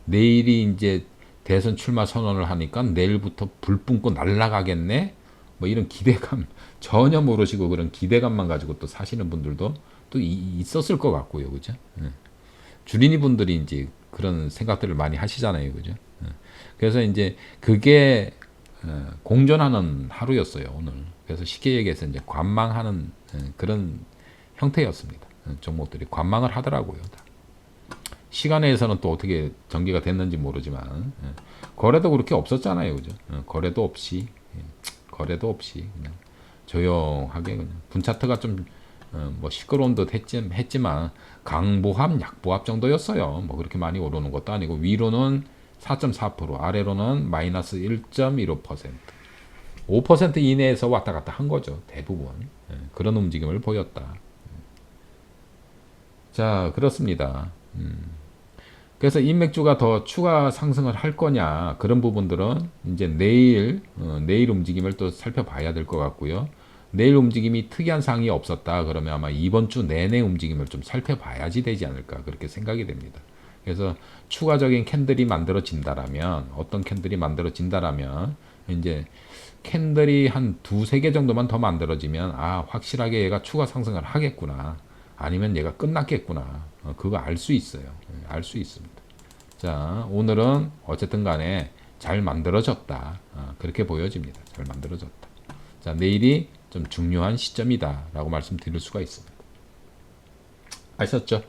내일이 이제 대선 출마 선언을 하니까 내일부터 불 뿜고 날아가겠네? 뭐 이런 기대감 전혀 모르시고 그런 기대감만 가지고 또 사시는 분들도 또 있었을 것 같고요. 그죠? 주린이 분들이 이제 그런 생각들을 많이 하시잖아요. 그죠? 그래서 이제 그게 공존하는 하루였어요. 오늘. 그래서 쉽게 얘기해서 이제 관망하는 그런 형태였습니다. 종목들이 관망을 하더라고요. 다. 시간에서는 또 어떻게 전개가 됐는지 모르지만 거래도 그렇게 없었잖아요. 그죠? 거래도 없이 그냥 조용하게 그냥 분차트가 좀 뭐 시끄러운 듯 했지만 강보합, 약보합 정도였어요. 뭐 그렇게 많이 오르는 것도 아니고 위로는 4.4%, 아래로는 마이너스 1.15%, 5% 이내에서 왔다 갔다 한 거죠. 대부분 그런 움직임을 보였다. 자, 그렇습니다. 그래서 인맥주가 더 추가 상승을 할 거냐 그런 부분들은 이제 내일 움직임을 또 살펴봐야 될 것 같고요. 내일 움직임이 특이한 상황이 없었다 그러면 아마 이번 주 내내 움직임을 좀 살펴봐야지 되지 않을까 그렇게 생각이 됩니다. 그래서 추가적인 캔들이 만들어진다라면 어떤 캔들이 만들어진다라면 이제 캔들이 한 두세 개 정도만 더 만들어지면 아 확실하게 얘가 추가 상승을 하겠구나 아니면 얘가 끝났겠구나 그거 알 수 있어요. 알 수 있습니다. 자, 오늘은 어쨌든 간에 잘 만들어졌다. 그렇게 보여집니다. 잘 만들어졌다. 자, 내일이 좀 중요한 시점이다 라고 말씀드릴 수가 있습니다. 아셨죠?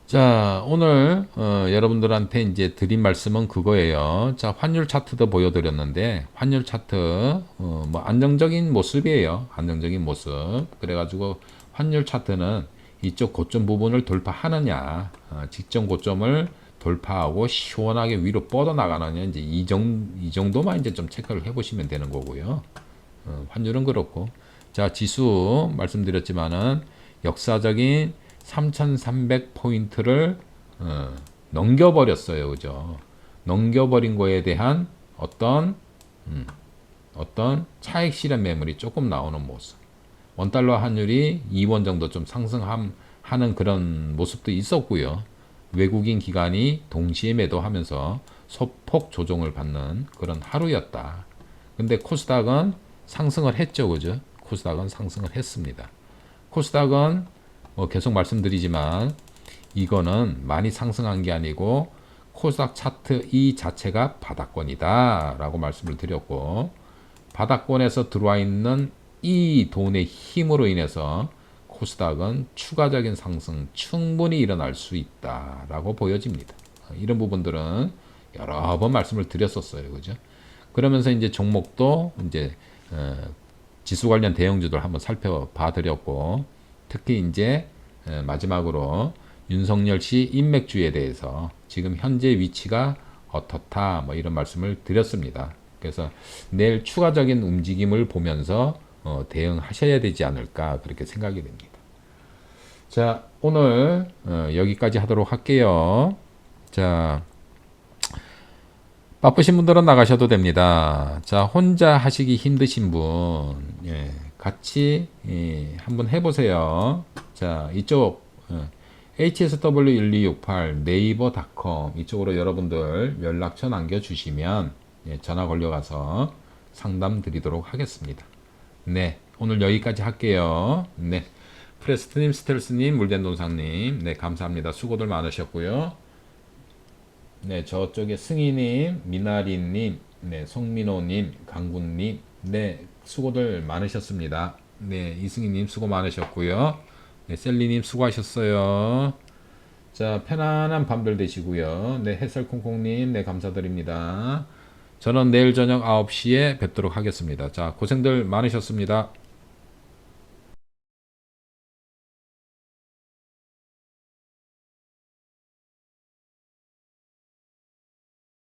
자, 오늘 여러분들한테 이제 드린 말씀은 그거예요. 자, 환율 차트도 보여드렸는데 환율 차트 뭐 안정적인 모습이에요. 안정적인 모습. 그래가지고 환율 차트는 이쪽 고점 부분을 돌파하느냐, 직전 고점을 돌파하고 시원하게 위로 뻗어나가느냐 이제 이 정도만 이제 좀 체크를 해보시면 되는 거고요. 환율은 그렇고 자 지수 말씀드렸지만은 역사적인 3,300포인트를 넘겨버렸어요, 그죠? 넘겨버린 거에 대한 어떤 차익 실현 매물이 조금 나오는 모습. 원달러 환율이 2원 정도 좀 상승하는 그런 모습도 있었고요. 외국인 기관이 동시에 매도하면서 소폭 조정을 받는 그런 하루였다. 근데 코스닥은 상승을 했죠, 그죠? 코스닥은 상승을 했습니다. 코스닥은 뭐 계속 말씀드리지만 이거는 많이 상승한 게 아니고 코스닥 차트 이 자체가 바닥권이다 라고 말씀을 드렸고, 바닥권에서 들어와 있는 이 돈의 힘으로 인해서 코스닥은 추가적인 상승 충분히 일어날 수 있다라고 보여집니다. 이런 부분들은 여러 번 말씀을 드렸었어요, 그죠? 그러면서 이제 종목도 이제 지수 관련 대형주들 한번 살펴봐 드렸고, 특히 이제 마지막으로 윤석열 씨 인맥주에 대해서 지금 현재 위치가 어떻다 뭐 이런 말씀을 드렸습니다. 그래서 내일 추가적인 움직임을 보면서 대응하셔야 되지 않을까 그렇게 생각이 됩니다. 자, 오늘 여기까지 하도록 할게요. 자, 바쁘신 분들은 나가셔도 됩니다. 자, 혼자 하시기 힘드신 분, 예, 같이 한번 해보세요. 자, 이쪽 hsw1268 네이버닷컴 이쪽으로 여러분들 연락처 남겨주시면 전화 걸려가서 상담 드리도록 하겠습니다. 네, 오늘 여기까지 할게요. 네, 프레스트님, 스텔스님, 물된동상님, 네, 감사합니다. 수고들 많으셨고요. 네, 저쪽에 승희님, 미나리님, 네, 송민호님, 강군님, 네, 수고들 많으셨습니다. 네, 이승희님 수고 많으셨고요. 네, 셀리님 수고하셨어요. 자, 편안한 밤들 되시고요. 네, 햇살콩콩님, 네, 감사드립니다. 저는 내일 저녁 9시에 뵙도록 하겠습니다. 자, 고생들 많으셨습니다.